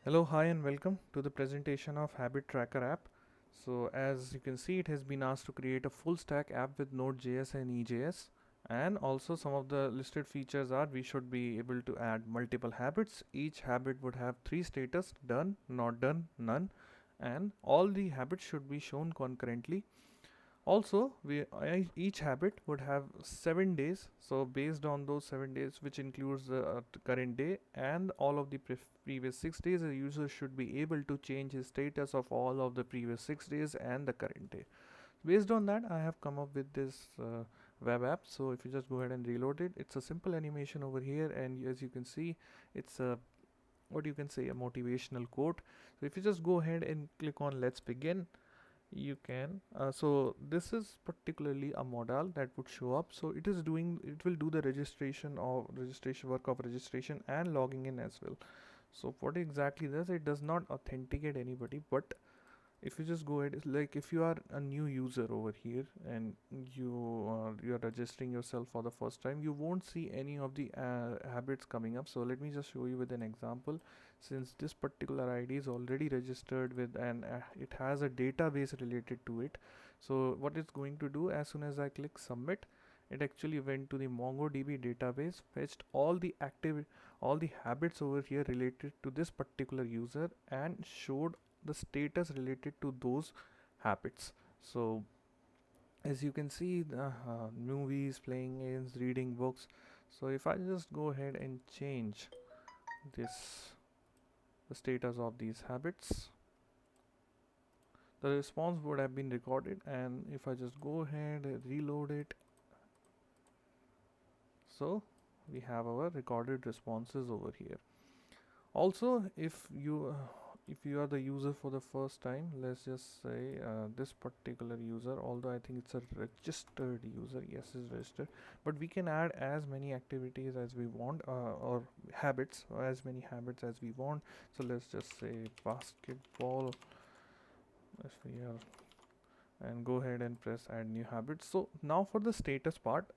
Hello, hi, and welcome to the presentation of Habit Tracker app. So, as you can see, it has been asked to create a full stack app with Node.js and EJS. And also, some of the listed features are we should be able to add multiple habits. Each habit would have three status: done, not done, none, and all the habits should be shown concurrently. Also, each habit would have 7 days. So based on those 7 days, which includes the current day and all of the previous 6 days, a user should be able to change his status of all of the previous 6 days and the current day. Based on that, I have come up with this web app. So if you just go ahead and reload it, it's a simple animation over here, and as you can see, it's a what you can say a motivational quote. So if you just go ahead and click on let's begin, you can so this is particularly a modal that would show up. So it will do the registration work of registration and logging in as well. So what exactly does it does not authenticate anybody, but if you just go ahead, it's like if you are a new user over here and you are registering yourself for the first time, you won't see any of the habits coming up. So let me just show you with an example. Since this particular id is already registered with, and it has a database related to it, so what it's going to do, as soon as I click submit, it actually went to the mongodb database, fetched all the habits over here related to this particular user, and showed the status related to those habits. So as you can see, the movies, playing games, reading books. So if I just go ahead and change this the status of these habits, the response would have been recorded, and if I just go ahead and reload it, so we have our recorded responses over here. Also, if you are the user for the first time, let's just say this particular user, although I think it's a registered user, yes, is registered, but we can add as many activities as we want, or habits, or as many habits as we want. So let's just say basketball, if we are, and go ahead and press add new habits. So now for the status part,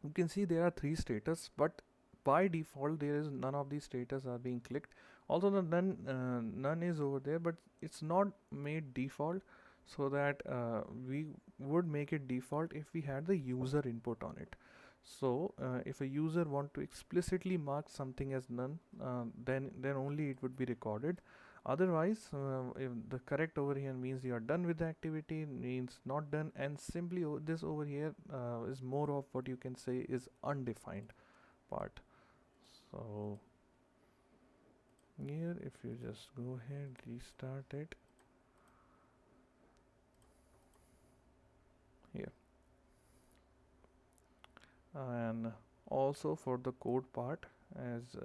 you can see there are three status, but by default there is none of these status are being clicked. Also the none is over there, but it's not made default, so that we would make it default if we had the user input on it. So if a user want to explicitly mark something as none, then only it would be recorded. Otherwise, if the correct over here means you are done with the activity, means not done, and simply this over here is more of what you can say is undefined part. So here, if you just go ahead, restart it here, and also for the code part, as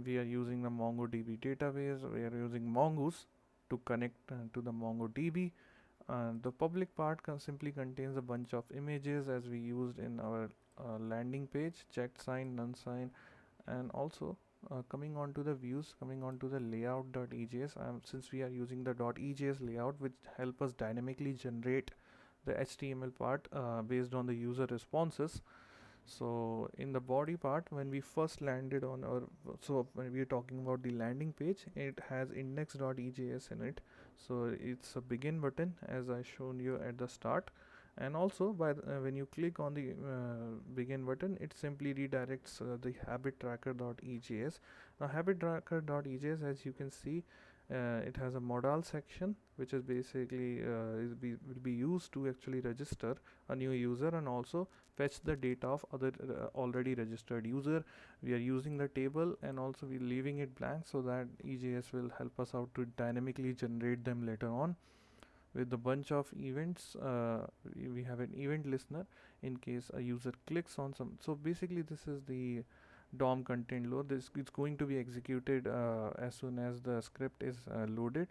we are using the MongoDB database, we are using Mongoose to connect to the MongoDB. The public part simply contains a bunch of images as we used in our landing page, checked sign, none sign, and also coming on to the views, coming on to the layout.ejs. Since we are using the .ejs layout, which help us dynamically generate the HTML part based on the user responses. So in the body part, when we first landed on our, so when we are talking about the landing page, it has index.ejs in it. So it's a begin button, as I shown you at the start, and also when you click on the begin button, it simply redirects the habit tracker.ejs. Now habit tracker.ejs, as you can see, it has a modal section, which is basically will be used to actually register a new user and also fetch the data of other already registered user. We are using the table, and also we're leaving it blank so that EJS will help us out to dynamically generate them later on with a bunch of events. We have an event listener in case a user clicks on some. So basically this is the DOM content load. This it's going to be executed as soon as the script is loaded.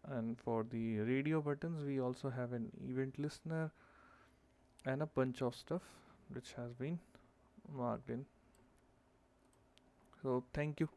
And for the radio buttons, we also have an event listener and a bunch of stuff which has been marked in. So thank you.